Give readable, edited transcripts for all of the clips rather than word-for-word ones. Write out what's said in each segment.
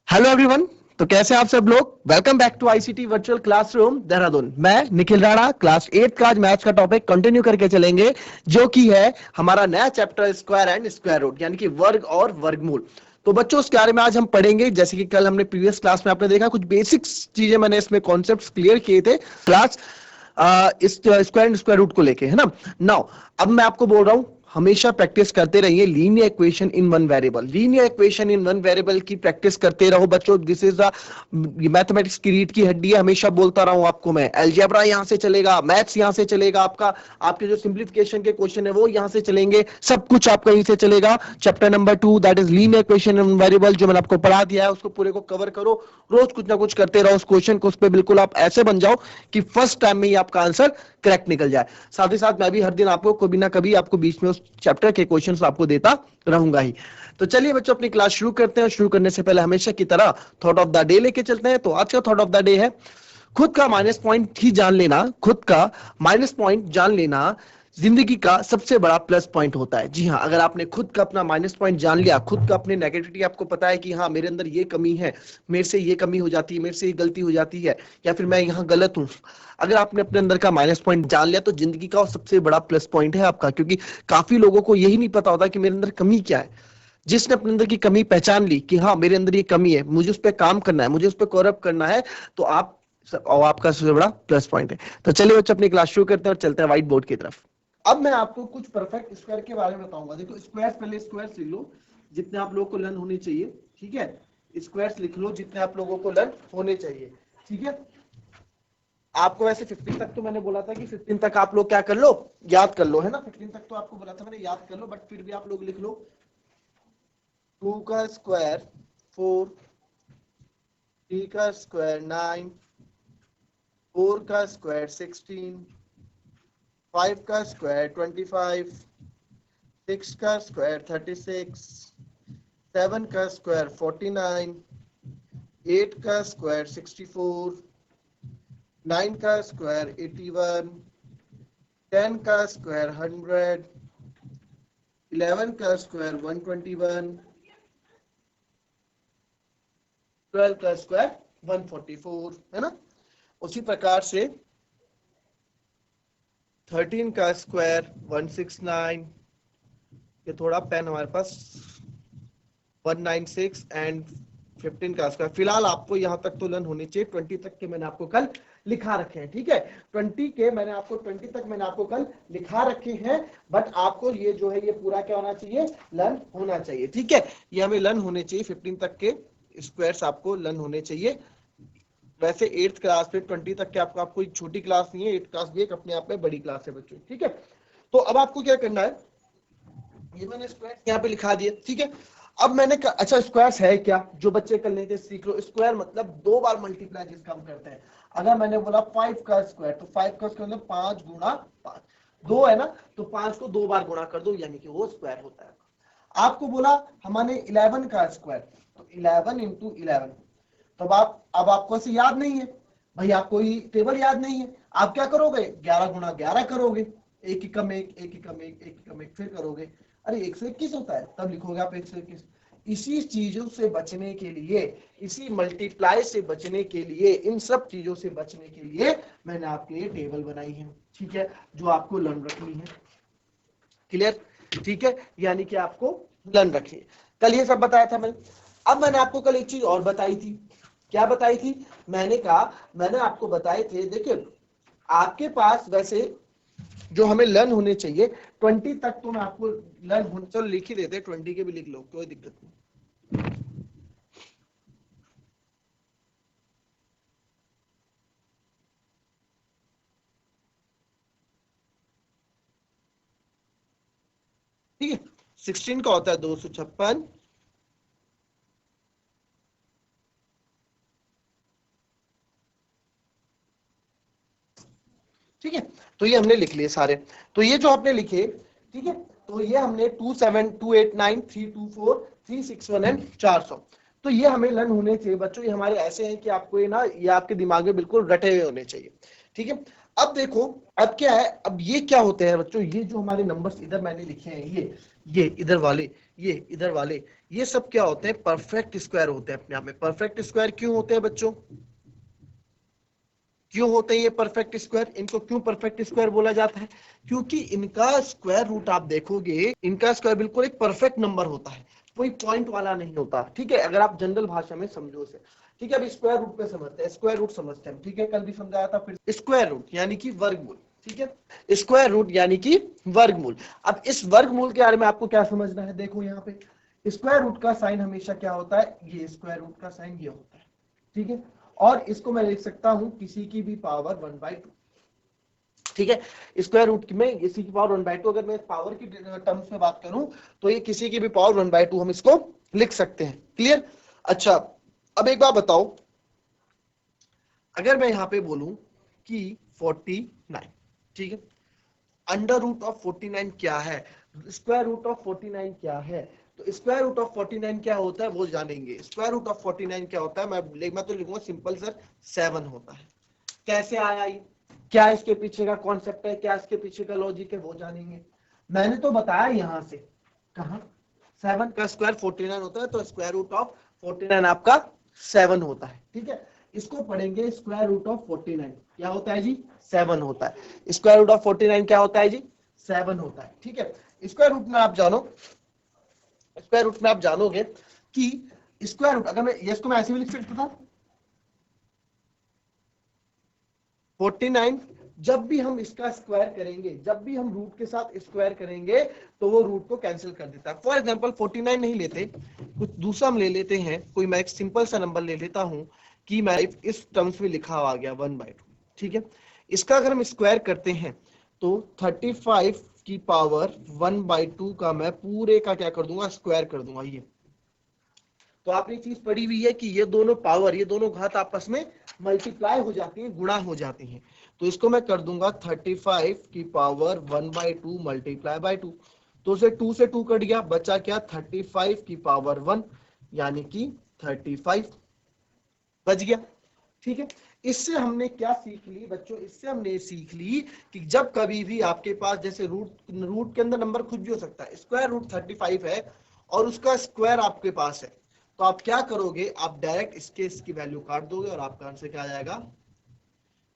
Hello everyone. तो कैसे आप सब लोग। Welcome back to ICT virtual classroom Dehradun. मैं निखिल राणा क्लास 8 का आज मैथ्स का टॉपिक कंटिन्यू करके चलेंगे, जो कि है हमारा नया chapter square and square root, यानी कि वर्ग और वर्गमूल। तो बच्चों उसके बारे में आज हम पढ़ेंगे। जैसे कि कल हमने प्रीवियस क्लास में आपने देखा कुछ बेसिक्स चीजें मैंने इसमें कॉन्सेप्ट्स क्लियर किए थे क्लास इस स्क्वायर एंड स्क्वायर रूट को लेके, है ना। नाउ अब मैं आपको बोल रहा हूं हमेशा प्रैक्टिस करते रहिए linear equation in one variable. Linear equation in one variable की प्रैक्टिस करते रहो बच्चों। दिस इज द मैथमेटिक्स की रीड की हड्डी है। हमेशा बोलता रहा हूं आपको मैं, अलजेब्रा यहां से चलेगा, मैथ्स यहां से चलेगा, आपका आपके जो सिंप्लीफिकेशन के क्वेश्चन है वो यहां से चलेंगे, सब कुछ आपका यहीं से चलेगा। Chapter number 2 that is linear equation in variable जो मैंने आपको पढ़ा दिया है उसको पूरे को कवर करो। रोज कुछ ना कुछ करते रहो उस क्वेश्चन को, उस पर बिल्कुल आप ऐसे बन जाओ कि फर्स्ट टाइम में ही आपका आंसर करेक्ट निकल जाए। साथ ही साथ मैं भी हर दिन आपको कभी ना कभी आपको बीच में उस चैप्टर के क्वेश्चंस आपको देता रहूंगा ही। तो चलिए बच्चों अपनी क्लास शुरू करते हैं। शुरू करने से पहले हमेशा की तरह थॉट ऑफ द डे लेके चलते हैं। तो आज का थॉट ऑफ द डे है खुद का माइनस पॉइंट ही जान लेना। खुद का माइनस पॉइंट जान लेना जिंदगी का सबसे बड़ा प्लस पॉइंट होता है। जी हाँ, अगर आपने खुद का अपना माइनस पॉइंट जान लिया, खुद का अपने नेगेटिविटी आपको पता है कि हाँ मेरे अंदर ये कमी है, मेरे से ये कमी हो जाती है, मेरे से ये गलती हो जाती है, या फिर मैं यहाँ गलत हूँ। अगर आपने अपने अंदर का माइनस पॉइंट जान लिया तो जिंदगी का सबसे बड़ा प्लस पॉइंट है आपका। क्योंकि काफी लोगों को यही नहीं पता होता कि मेरे अंदर कमी क्या है। जिसने अपने अंदर की कमी पहचान ली कि हाँ मेरे अंदर ये कमी है, मुझे उस पर काम करना है, मुझे उस पर कॉरअप करना है, तो आप और आपका सबसे बड़ा प्लस पॉइंट है। तो चलिए बच्चों अपनी क्लास शुरू करते हैं और चलते हैं व्हाइट बोर्ड की तरफ। अब मैं आपको कुछ परफेक्ट स्क्वायर के बारे में बताऊंगा। देखो स्क्वायर, पहले स्क्वायर लिख लो जितने आप लोगों को लर्न होने चाहिए। ठीक है, स्क्वायर्स लिख लो जितने आप लोगों को लर्न होने चाहिए। ठीक है, आपको वैसे 15 तक तो मैंने बोला था कि 15 तक आप लोग क्या कर लो, याद कर लो, है ना। 15 तक तो आपको बोला था मैंने याद कर लो, बट फिर भी आप लोग लिख लो 2 का स्क्वायर 4, 3 का स्क्वायर 9, 4 का स्क्वायर 16, 5 का स्क्वायर 25, 6 का स्क्वायर 36, 7 का स्क्वायर 49, 8 का स्क्वायर 64, 9 का स्क्वायर 81, 10 का स्क्वायर 100, 11 का स्क्वायर 121, 12 का स्क्वायर 144, है ना। उसी प्रकार से 13 का स्क्वायर 169, ये थोड़ा पेन हमारे पास 196, एंड 15 का स्क्वायर। फिलहाल आपको यहां तक तो लर्न होनी चाहिए। 20 तक के मैंने आपको कल लिखा रखे हैं। ठीक है, 20 तक मैंने आपको कल लिखा रखे हैं, बट आपको ये जो है ये पूरा क्या होना चाहिए, लर्न होना चाहिए। ठीक है, ये हमें लर्न होने चाहिए। 15 तक के स्क्वायर्स आपको लर्न होने चाहिए। वैसे 8th क्लास में 20 तक के आपको कोई छोटी क्लास नहीं है, 8th क्लास भी एक अपने आप में बड़ी क्लास है बच्चों। ठीक है, तो अब आपको क्या करना है, ये मैंने स्क्वायर यहाँ पे लिखा दिया। ठीक है, अब मैंने अच्छा स्क्वायर्स है क्या, जो बच्चे कर लेते सीख लो। स्क्वायर मतलब 2 बार मल्टीप्लाई जिसका हम करते हैं। अगर मैंने बोला 5 का स्क्वायर, तो 5 का स्क्वायर मतलब 5 गुणा 5, 2 है ना, तो 5 को 2 बार गुणा कर दो, यानी कि वो स्क्वायर होता है। आपको बोला हमने 11 का स्क्वायर, तो 11 इंटू 11, तो अब आपको ऐसे याद नहीं है भाई, आपको ये टेबल याद नहीं है, आप क्या करोगे 11 गुणा 11 करोगे, एक ही कम एक, एक ही कम एक, एक ही कम एक, फिर करोगे अरे 121 होता है, तब लिखोगे आप 121। इसी चीजों से बचने के लिए, इसी मल्टीप्लाई से बचने के लिए, इन सब चीजों से बचने के लिए मैंने आपके लिए टेबल बनाई है। ठीक है, जो आपको लर्न रखनी है। क्लियर, ठीक है, यानी कि आपको लर्न रखिए। कल ये सब बताया था मैंने। अब मैंने आपको कल एक चीज और बताई थी। क्या बताई थी, मैंने कहा मैंने आपको बताए थे, देखिए आपके पास वैसे जो हमें लर्न होने चाहिए 20 तक, तो मैं आपको लर्न होने, चलो लिख ही देते, 20 के भी लिख लो, कोई दिक्कत नहीं। ठीक है, 16 का होता है 256, ठीक है, तो ये हमने लिख लिए सारे। तो ये जो आपने लिखे, ठीक है, तो ये हमने 27289 324 361 एंड 400, तो ये हमें लर्न होने चाहिए बच्चों। ये हमारे ऐसे हैं कि आपको ये ना, ये आपके दिमाग में बिल्कुल रटे हुए होने चाहिए। ठीक है, अब देखो, अब क्या है, अब ये क्या होते हैं बच्चों, ये जो हमारे नंबर्स इधर मैंने लिखे हैं, ये इधर वाले, ये इधर वाले, ये सब क्या होते हैं, परफेक्ट स्क्वायर होते हैं अपने आप में। परफेक्ट स्क्वायर क्यों होते हैं बच्चों, क्यों होते हैं ये परफेक्ट स्क्वायर, इनको क्यों परफेक्ट स्क्वायर बोला जाता है, क्योंकि इनका स्क्वायर रूट आप देखोगे, इनका स्क्वायर बिल्कुल एक परफेक्ट नंबर होता है, कोई पॉइंट वाला नहीं होता, ठीक है, अगर आप जनरल भाषा में समझो उसे, ठीक है। अब स्क्वायर रूट पे समझते हैं, स्क्वायर रूट समझते हैं, ठीक है, कल भी समझाया था, फिर स्क्वायर रूट यानी कि वर्गमूल, ठीक है, स्क्वायर रूट यानी कि वर्गमूल। अब इस वर्गमूल के बारे में आपको क्या समझना है, देखो यहाँ पे स्क्वायर रूट का साइन हमेशा क्या होता है, ये स्क्वायर रूट का साइन ये होता है, ठीक है, और इसको मैं लिख सकता हूं किसी की भी पावर 1/2, ठीक है, स्क्वायर रूट में किसी की पावर 1/2, अगर मैं पावर की टर्म्स में बात करूं तो ये किसी की भी पावर 1/2 हम इसको लिख सकते हैं, क्लियर। अच्छा, अब एक बात बताओ, अगर मैं यहां पे बोलूं कि 49, ठीक है, अंडर रूट ऑफ 49 क्या है, स्क्वायर रूट ऑफ 49 क्या है, तो स्क्वायर रूट ऑफ 49 क्या होता है वो जानेंगे। स्क्वायर रूट ऑफ 49 क्या होता है, मैं तो लिखूंगा सिंपल सर, 7 होता है। कैसे आया ये, क्या इसके पीछे का कॉन्सेप्ट है, क्या इसके पीछे का लॉजिक है वो जानेंगे। मैंने तो बताया यहां से, कहा 7 का स्क्वायर 49 होता है, तो स्क्वायर रूट ऑफ 49 आपका 7 होता है, ठीक है। इसको पढ़ेंगे, स्क्वायर रूट ऑफ 49 क्या होता है जी, 7 होता है। स्क्वायर रूट ऑफ 49 क्या होता है जी, 7 होता है, ठीक है। स्क्वायर रूट में आप जानो, स्क्वायर रूट में आप जानोगे कि स्क्वायर रूट, अगर मैं इसको मैं ऐसे भी लिख सकता था 49, जब भी हम इसका स्क्वायर करेंगे, जब भी हम रूट के साथ स्क्वायर करेंगे तो वो रूट को कैंसिल कर देता है। फॉर एग्जांपल 49 नहीं लेते, कुछ दूसरा हम ले लेते हैं, कोई मैं एक सिंपल सा नंबर ले लेता हूं कि मैं इस टर्म्स में लिखा हुआ गया 1/2, ठीक है। इसका अगर हम स्क्वायर करते हैं तो 35 की पावर 1/2 का मैं पूरे का क्या कर दूंगा, स्क्वायर कर दूंगा। ये तो आपने चीज पढ़ी हुई है कि ये दोनों पावर, ये दोनों घात आपस में मल्टीप्लाई हो जाती है, गुणा हो जाती हैं। तो इसको मैं कर दूंगा 35 की पावर 1/2 मल्टीप्लाई बाय 2, तो उसे 2 से 2 कट गया, बचा क्या 35 की पावर 1 यानी कि 35 बच गया, ठीक है। इससे हमने क्या सीख ली बच्चों, इससे हमने सीख ली कि जब कभी भी आपके पास जैसे रूट, रूट के अंदर नंबर कुछ भी हो सकता है, स्क्वायर रूट 35 है और उसका स्क्वायर आपके पास है, तो आप क्या करोगे, आप डायरेक्ट इसकी वैल्यू काट दोगे और आपका आंसर क्या आ जाएगा,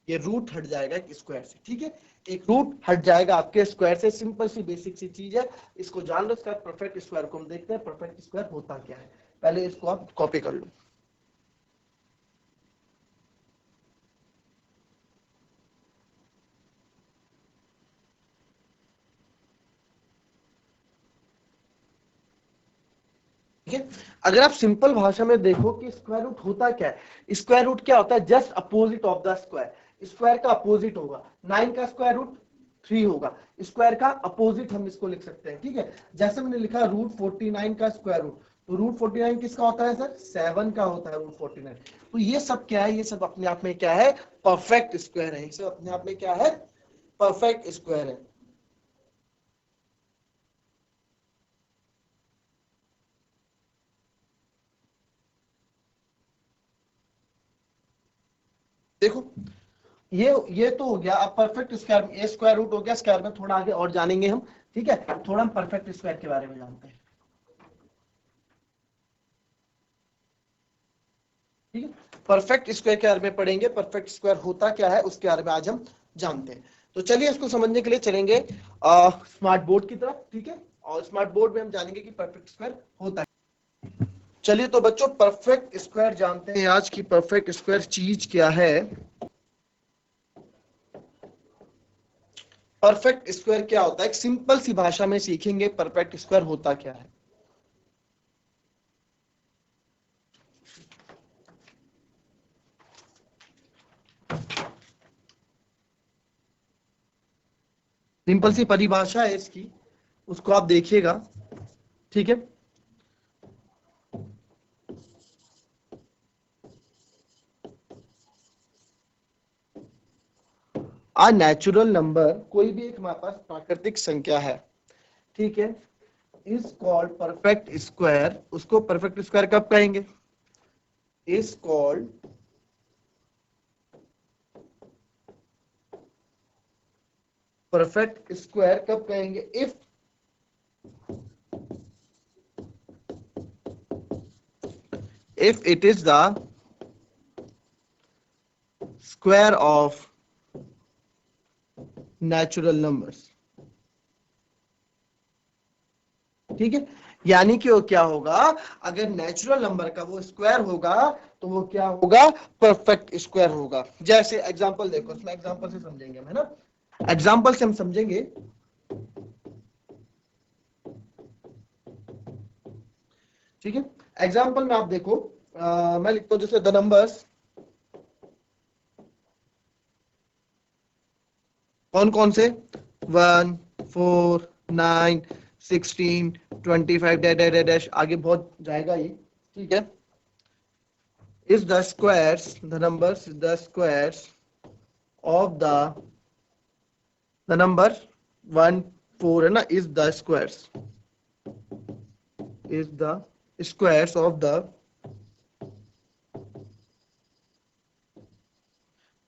ये रूट हट जाएगा एक स्क्वायर से, ठीक है, एक रूट हट जाएगा आपके स्क्वायर से। सिंपल सी बेसिक सी चीज है, इसको जान लो। इसका परफेक्ट स्क्वायर को हम देखते हैं, परफेक्ट स्क्वायर होता क्या है, पहले इसको आप कॉपी कर लो। ठीक है, अगर आप सिंपल भाषा में देखो कि स्क्वायर रूट होता क्या है, स्क्वायर रूट क्या होता है, just opposite of the square. Square का अपोजिट होगा, 9 का स्क्वायर रूट 3 होगा, स्क्वायर का अपोजिट हम इसको लिख सकते हैं, ठीक है। जैसे मैंने लिखा रूट 49 का स्क्वायर रूट, तो रूट 49 किसका होता है सर, 7 का होता है रूट 49। तो ये सब क्या है, ये सब अपने आप में क्या है, परफेक्ट स्क्वायर है, ये सब अपने आप में क्या है, परफेक्ट स्क्वायर है। देखो, ये तो हो गया। अब परफेक्ट स्क्वायर, ए स्क्वायर रूट हो गया, स्क्वायर में थोड़ा आगे और जानेंगे हम, ठीक है, थोड़ा हम परफेक्ट स्क्वायर के बारे में जानते हैं, ठीक है। परफेक्ट स्क्वायर के बारे में पढ़ेंगे, परफेक्ट स्क्वायर होता क्या है उसके बारे में आज हम जानते हैं। तो चलिए इसको समझने के लिए चलेंगे स्मार्ट बोर्ड की तरफ, ठीक है, और स्मार्ट बोर्ड में हम जानेंगे कि परफेक्ट स्क्वायर होता है। चलिए तो बच्चों परफेक्ट स्क्वायर जानते हैं आज की, परफेक्ट स्क्वायर चीज क्या है। परफेक्ट स्क्वायर क्या होता है, एक सिंपल सी भाषा में सीखेंगे परफेक्ट स्क्वायर होता क्या है। सिंपल सी परिभाषा है इसकी, उसको आप देखिएगा, ठीक है। आ नेचुरल नंबर, कोई भी एक हमारे पास प्राकृतिक संख्या है, ठीक है, इज कॉल्ड परफेक्ट स्क्वायर। उसको परफेक्ट स्क्वायर कब कहेंगे, इज कॉल्ड परफेक्ट स्क्वायर कब कहेंगे? If it is the square of natural numbers. ठीक है, यानी कि वो क्या होगा, अगर नेचुरल नंबर का वो स्क्वायर होगा तो वो क्या होगा, परफेक्ट स्क्वायर होगा। जैसे एग्जांपल देखो, इसमें एग्जांपल से समझेंगे हम, है ना, एग्जांपल से हम समझेंगे। ठीक है, एग्जांपल में आप देखो, मैं लिखता हूं जैसे द नंबर्स, कौन कौन से, 1 4 9 16 25 डैश डैश, आगे बहुत जाएगा ये। ठीक है, is the squares, the numbers, the squares of the number 1 4 है ना, is the squares of the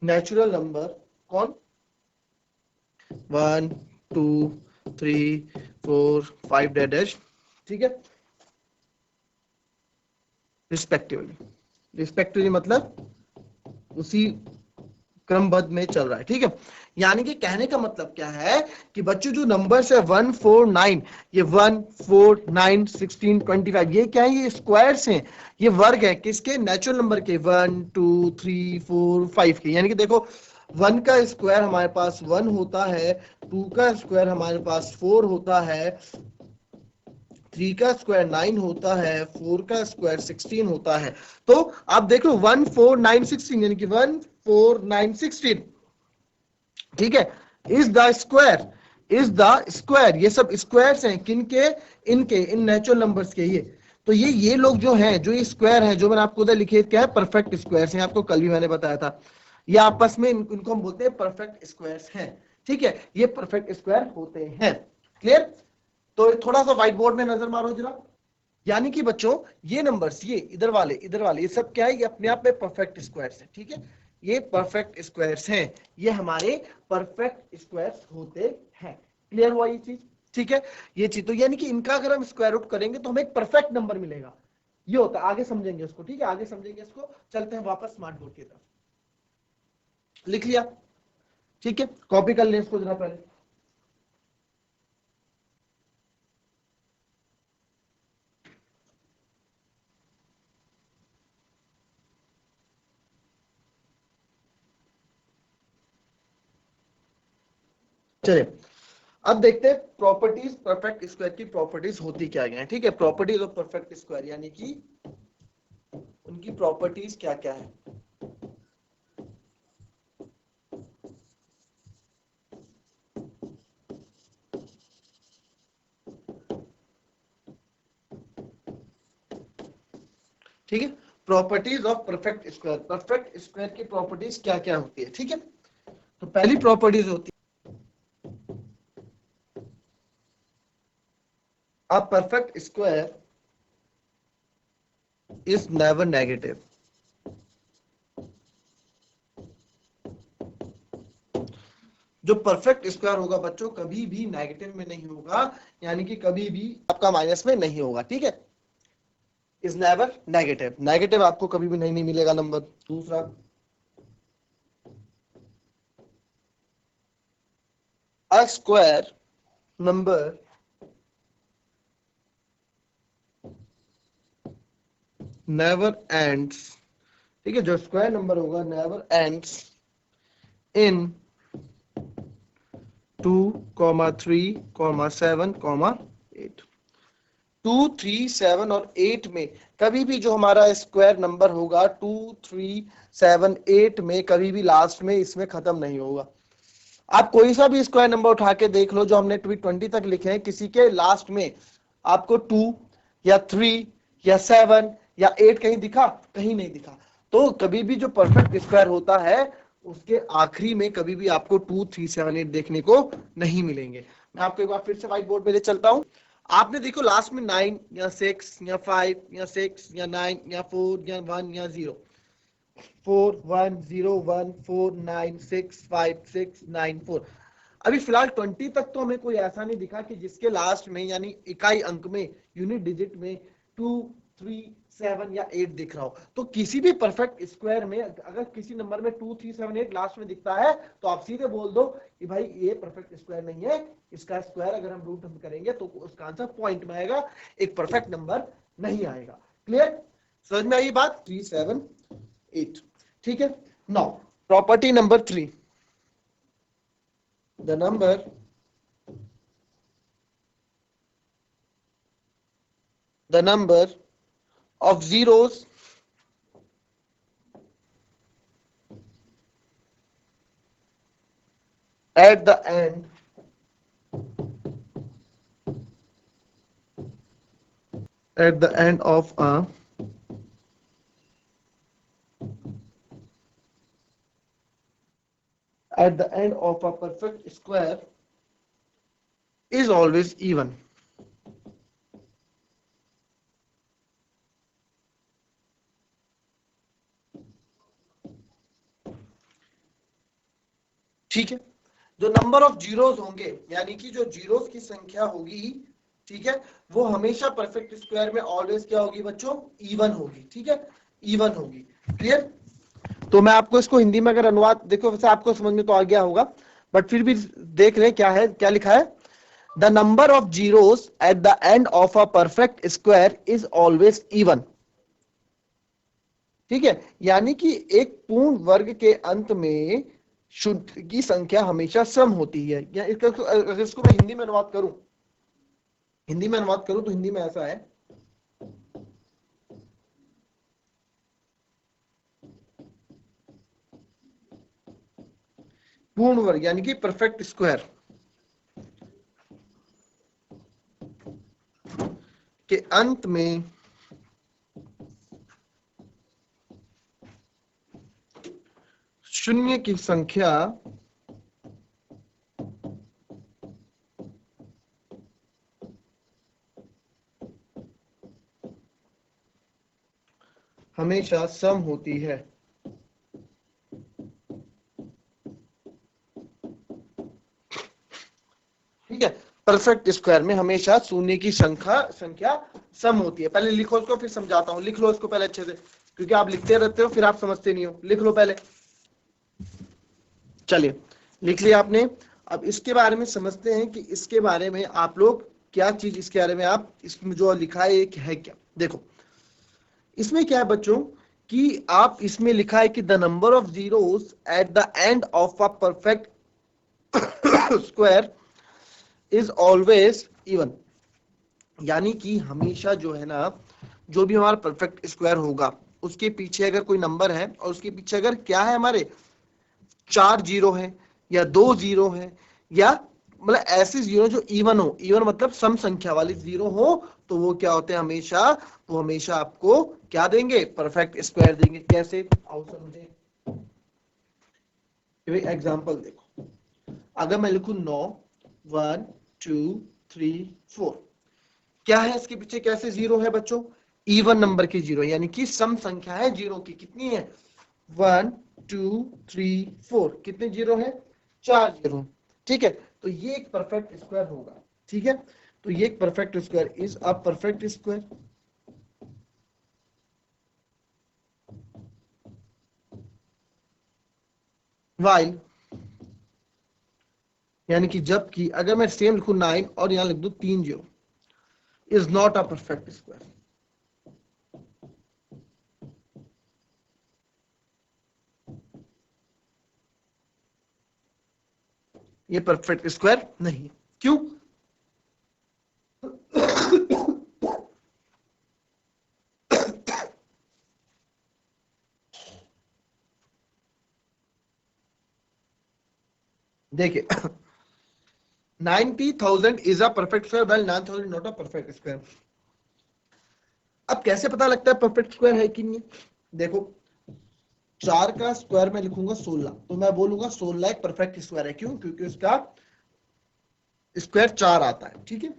natural number, कौन, 1 2 3 4 5 डैश। ठीक है, रिस्पेक्टिवली मतलब उसी क्रमबद्ध में चल रहा है। ठीक है, यानी कि कहने का मतलब क्या है कि बच्चों जो नंबर्स है 1 4 9, ये 1 4 9 16 25, ये क्या है, ये स्क्वायर्स हैं, ये वर्ग है किसके, नेचुरल नंबर के, 1 2 3 4 5 के। यानी कि देखो 1 का स्क्वायर हमारे पास 1 होता है, 2 का स्क्वायर हमारे पास 4 होता है, 3 का स्क्वायर 9 होता है, 4 का स्क्वायर 16 होता है। तो आप देख लो 1 4 9 16, यानी कि 1 4 9 16। ठीक है, इज द स्क्वायर, ये सब स्क्वायर्स हैं किनके, इनके, इन नेचुरल नंबर्स के। तो ये लोग जो हैं, जो ये स्क्वायर हैं, जो मैंने आपको उधर लिखे क्या है, परफेक्ट स्क्वायर्स हैं, आपको कल भी मैंने बताया था। ये आपस में इनको हम बोलते हैं परफेक्ट स्क्वायर्स हैं। ठीक है, ये परफेक्ट स्क्वायर होते हैं। क्लियर? तो थोड़ा सा व्हाइट बोर्ड में नजर मारो जरा। यानी कि बच्चों ये नंबर्स, ये इधर वाले ये सब क्या है, ये अपने आप में परफेक्ट स्क्वायर्स हैं। ठीक है, ये परफेक्ट स्क्वायर्स हैं, ये हमारे परफेक्ट स्क्वायर्स होते हैं। क्लियर हुआ ये चीज? ठीक है, ये चीज तो यानी कि इनका अगर हम स्क्वायर रूट करेंगे तो हमें एक परफेक्ट नंबर मिलेगा, ये होता है। आगे समझेंगे उसको। ठीक है, आगे समझेंगे इसको। चलते हैं वापस स्मार्ट बोर्ड की तरफ। लिख लिया? ठीक है, कॉपी कर लें इसको जरा पहले। चलिए अब देखते हैं प्रॉपर्टीज परफेक्ट स्क्वायर की, प्रॉपर्टीज होती क्या क्या है। ठीक है, प्रॉपर्टीज ऑफ परफेक्ट स्क्वायर, यानी कि उनकी प्रॉपर्टीज क्या क्या है। ठीक है, properties of perfect square, perfect square की प्रॉपर्टीज क्या क्या होती है। ठीक है, तो पहली प्रॉपर्टीज होती है, a perfect square is never negative. जो परफेक्ट स्क्वायर होगा बच्चों, कभी भी नेगेटिव में नहीं होगा, यानी कि कभी भी आपका माइनस में नहीं होगा। ठीक है, इज नेवर नेगेटिव, नेगेटिव आपको कभी भी नहीं मिलेगा नंबर। दूसरा, a square number never ends. ठीक है, जो स्क्वायर नंबर होगा नेवर एंड्स इन 2, 3, 7, 8। 2, 3, 7 और 8 में कभी भी जो हमारा स्क्वायर नंबर होगा 2, 3, 7, 8 में कभी भी लास्ट में इसमें खत्म नहीं होगा। आप कोई सा भी स्क्वायर नंबर उठा के देख लो, जो हमने 20 तक लिखे हैं, किसी के लास्ट में आपको 2 या 3 या 7 या 8 कहीं दिखा? कहीं नहीं दिखा। तो कभी भी जो परफेक्ट स्क्वायर होता है उसके आखिरी में कभी भी आपको 2, 3, 7, 8 देखने को नहीं मिलेंगे। मैं आपको एक बार फिर से व्हाइट बोर्ड पे ले चलता हूं। आपने देखो लास्ट में 9 या 6 या 5 या 6 या 9 या 4 या 1 या 0, 4 1 0 1 4 9 6 5 6 9 4। अभी फिलहाल 20 तक तो हमें कोई ऐसा नहीं दिखा कि जिसके लास्ट में यानी इकाई अंक में यूनिट डिजिट में 2, 3, 7 या 8 दिख रहा हो। तो किसी भी परफेक्ट स्क्वायर में अगर किसी नंबर में 2, 3, 7, 8 लास्ट में दिखता है तो आप सीधे बोल दो कि भाई ये परफेक्ट स्क्वायर नहीं है, इसका स्क्वायर अगर हम रूट हम करेंगे तो उसका आंसर पॉइंट में आएगा, एक परफेक्ट नंबर नहीं आएगा। क्लियर, समझ में आई बात? 3, 7, 8। ठीक है। Now property number 3, the number of zeros at the end of a perfect square is always even. ठीक है। जो नंबर ऑफ जीरोस होंगे यानी कि जो जीरोस की संख्या होगी, ठीक है, वो हमेशा परफेक्ट स्क्वायर में ऑलवेज क्या होगी बच्चों? इवन होगी। ठीक है, इवन होगी। क्लियर? तो मैं आपको इसको हिंदी में अगर अनुवाद, देखो वैसे आपको समझ में तो आ गया होगा, बट फिर भी देख ले क्या है, क्या लिखा है। The number of zeros at the end of a perfect square is always even. ठीक है, यानी कि एक पूर्ण वर्ग के अंत में शुद्ध की संख्या हमेशा सम होती है। या अगर इसको मैं हिंदी में अनुवाद करूं, तो हिंदी में ऐसा है, पूर्ण वर्ग यानी कि परफेक्ट स्क्वायर के अंत में शून्य की संख्या हमेशा सम होती है। ठीक है, परफेक्ट स्क्वायर में हमेशा शून्य की संख्या सम होती है। पहले लिखो उसको, फिर समझाता हूं। लिख लो इसको पहले अच्छे से, क्योंकि आप लिखते रहते हो फिर आप समझते नहीं हो। लिख लो पहले। चलिए, लिख लिया आपने। अब इसके बारे में समझते हैं कि इसके बारे में आप लोग क्या चीज, इसके बारे में आप इसमें जो लिखा है एक है क्या। देखो इसमें क्या है बच्चों कि आप इसमें लिखा है कि the number of zeros at the end of a perfect square is always even. यानी कि हमेशा जो है ना, जो भी हमारा परफेक्ट स्क्वायर होगा उसके पीछे अगर कोई नंबर है और उसके पीछे अगर क्या है, हमारे 4 जीरो है या 2 जीरो है, या मतलब ऐसे जीरो जो इवन हो, इवन मतलब सम संख्या वाले जीरो हो, तो वो क्या होते हैं हमेशा, वो हमेशा आपको क्या देंगे? परफेक्ट स्क्वायर देंगे। कैसे, आओ समझे। एग्जांपल देखो, अगर मैं लिखूं 9, 1, 2, 3, 4, क्या है इसके पीछे? कैसे जीरो है बच्चों? इवन नंबर की जीरो, यानी कि सम संख्या है जीरो की। कितनी है? 1, 2, 3, 4। कितने जीरो है? 4 जीरो। ठीक है, तो ये एक परफेक्ट स्क्वायर होगा। ठीक है, तो ये एक perfect square is a perfect square while, यानी कि जबकि अगर मैं सेम लिखूं 9 और यहां लिख दूं 3 zero, is not a perfect square. ये परफेक्ट स्क्वायर नहीं। क्यों? देखिए 90,000 is a perfect square well 9,000 not a perfect square. अब कैसे पता लगता है परफेक्ट स्क्वायर है कि नहीं? देखो 4 का स्क्वायर में लिखूंगा 16, तो मैं बोलूंगा 16 एक परफेक्ट स्क्वायर है। क्यों? क्योंकि उसका स्क्वायर 4 आता है। ठीक है,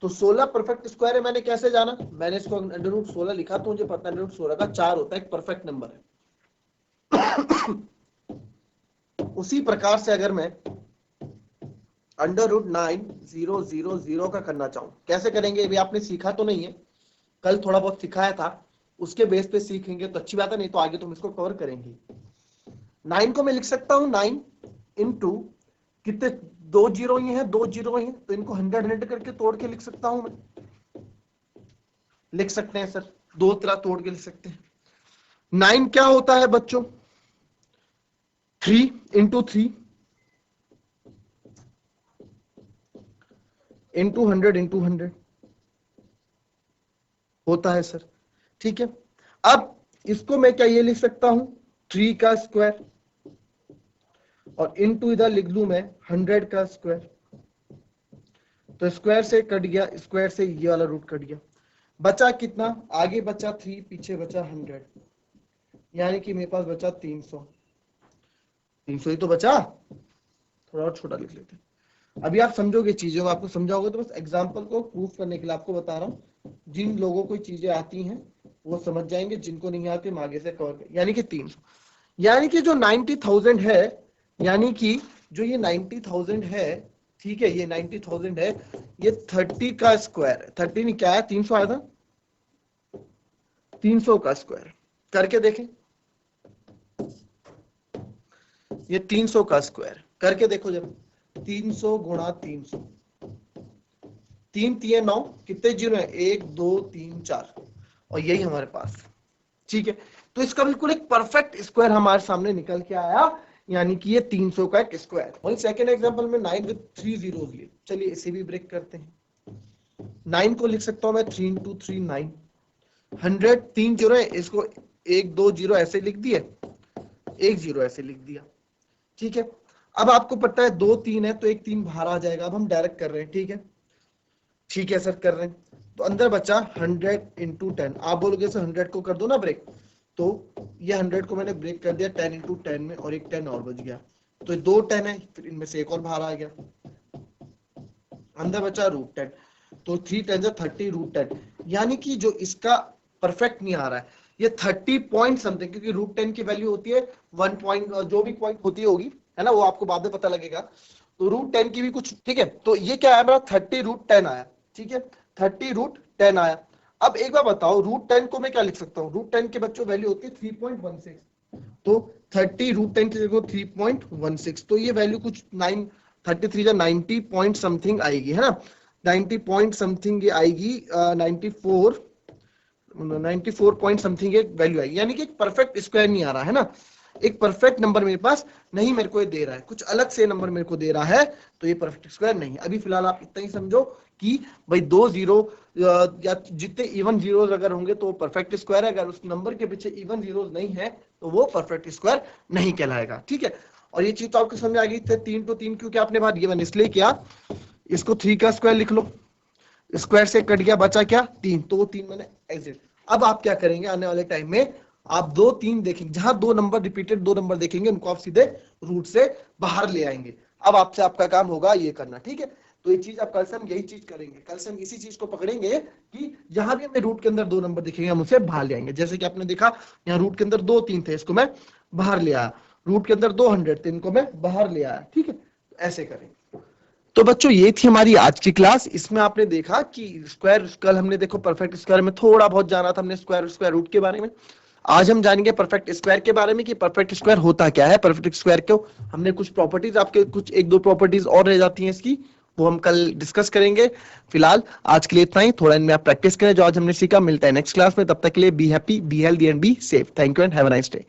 तो 16 परफेक्ट स्क्वायर है। मैंने कैसे जाना? मैंने इसको अंडर रूट 16 लिखा तो मुझे पता है अंडर रूट 16 का 4 होता है, एक परफेक्ट नंबर है। उसी प्रकार से अगर मैं √9,000 का करना चाहूं, कैसे करेंगे अभी आपने सीखा तो नहीं है, कल थोड़ा बहुत सिखाया था, उसके बेस पे सीखेंगे तो अच्छी बात है, नहीं तो आगे तुम इसको कवर करेंगे। 9 को मैं लिख सकता हूं 9 इंटू कितने, 2 जीरो ही है, 2 जीरो ही है, तो इनको 100 करके तोड़ के लिख सकता हूं मैं, लिख सकते हैं सर, दो तरह तोड़ के लिख सकते हैं। 9 क्या होता है बच्चों, 3 इंटू 3 इंटू 100 होता है सर, ठीक है। अब इसको मैं क्या ये लिख सकता हूं 3 का स्क्वायर, और इंटू इधर लिख दूं मैं 100 का स्क्वायर, तो स्क्वायर से कट गया, स्क्वायर से ये वाला रूट कट गया, बचा कितना, आगे बचा 3, पीछे बचा 100, यानी कि मेरे पास बचा 300 ही तो बचा, थोड़ा और छोटा लिख लेते हैं। अभी आप समझोगे चीजों को, आपको समझाओगे तो बस एग्जांपल को प्रूफ करने के लिए आपको बता रहा हूं, जिन लोगों को चीजें आती हैं वो समझ जाएंगे, जिनको नहीं आती हम आगे से कवर करें। यानी कि 300, यानी कि जो 90,000 है, यानी कि जो ये 90,000 है, ठीक है, ये 90,000 है, ये 30 का स्क्वायर है, 30 नहीं क्या है, 300 आया था, 300 का स्क्वायर करके देखें, ये 300 का स्क्वायर करके देखो जब, 300 गुणा 300, 3 3 9, कितने जीरो है, 1 2 3 4, और यही हमारे पास, ठीक है। तो इसका बिल्कुल एक परफेक्ट स्क्वायर हमारे सामने निकल के आया, यानी कि ये 300 का एक स्क्वायर। वही सेकंड एग्जांपल में 9 विद 3 जीरोस लिए, चलिए इसे भी ब्रेक करते हैं। 9 को लिख सकता हूं मैं 3 इंटू 3 9, 100 3 जीरो है, इसको 1 2 जीरो ऐसे लिख दिए, 1 जीरो ऐसे लिख दिया, ठीक है। अब आपको पता है 2 3 है, तो एक 3 बाहर आ जाएगा, अब हम डायरेक्ट कर रहे हैं, ठीक है, ठीक है सर कर रहे हैं, तो अंदर बचा 100 इंटू 10, आप बोलोगे सर 100 को कर दो ना ब्रेक, तो ये 100 को मैंने ब्रेक कर दिया 10 इंटू 10 में, और एक 10 और बच गया, तो 2 10 है, फिर इनमें से एक और बाहर आ गया, अंदर बचा √10, तो 3 10 से 30 √10, यानी कि जो इसका परफेक्ट नहीं आ रहा है, ये 30 पॉइंट समथिंग, क्योंकि √10 की वैल्यू होती है 1 पॉइंट, जो भी पॉइंट होती होगी, है ना, वो आपको बाद में पता लगेगा, तो √10 की भी कुछ, ठीक है। तो ये क्या आया मेरा 30 √10 आया, ठीक है, 30 √10 आया। अब एक बार बताओ, √10 को मैं क्या लिख सकता हूँ, √10 के बच्चों वैल्यू होती है 3.16, तो 30 √10 की जगह 3.16, तो ये वैल्यू कुछ 9 33 या 90 पॉइंट समथिंग आएगी, है ना, 90 पॉइंट समथिंग ये आएगी, 94 पॉइंट समथिंग एक वैल्यू आएगी, यानी कि एक परफेक्ट स्क्वायर नहीं आ रहा है ना, एक परफेक्ट नंबर मेरे पास नहीं, मेरे को ये दे रहा है, कुछ अलग से नंबर मेरे को दे रहा है, तो ये परफेक्ट स्क्वायर नहीं है। अभी फिलहाल आप इतना ही समझो कि भाई 2 जीरो या जितने इवन जीरोस अगर होंगे तो परफेक्ट स्क्वायर है, अगर उस नंबर के पीछे इवन जीरोस नहीं है तो वो परफेक्ट स्क्वायर नहीं कहलाएगा, ठीक है। और ये चीज तो आपको समझ आ गई, 3 तो 3 क्यों क्या आपने बात, ये मैंने इसलिए किया, इसको 3 का स्क्वायर लिख लो, स्क्वायर से कट गया, बचा क्या 3, तो वो 3 मैंने एग्जिट। अब आप क्या करेंगे आने वाले टाइम में, आप 2 3 देखेंगे, जहां 2 नंबर रिपीटेड 2 नंबर देखेंगे उनको आप सीधे रूट से बाहर ले आएंगे। अब आपसे आपका काम होगा ये करना, ठीक है। तो ये चीज आप कल से हम यही चीज करेंगे, कल से हम इसी चीज को पकड़ेंगे कि जहां भी हमें रूट के अंदर 2 नंबर दिखेंगे हम उसे बाहर ले आएंगे। जैसे कि आपने देखा यहाँ रूट के अंदर 2 3 थे, इसको मैं बाहर ले आया, रूट के अंदर 200 थे, इनको मैं बाहर ले आया, ठीक है, ऐसे करेंगे। तो बच्चों ये थी हमारी आज की क्लास, इसमें आपने देखा कि स्क्वायर, कल हमने देखो परफेक्ट स्क्वायर में थोड़ा बहुत जाना था हमने, स्क्वायर रूट के बारे में। आज हम जानेंगे परफेक्ट स्क्वायर के बारे में कि परफेक्ट स्क्वायर होता क्या है। परफेक्ट स्क्वायर को हमने कुछ प्रॉपर्टीज, आपके कुछ 1 2 प्रॉपर्टीज और रह जाती हैं इसकी, वो हम कल डिस्कस करेंगे। फिलहाल आज के लिए इतना ही, थोड़ा इनमें आप प्रैक्टिस करें जो आज हमने सीखा। मिलता है नेक्स्ट क्लास में, तब तक के लिए be happy, be healthy and be safe. Thank you and have a nice day.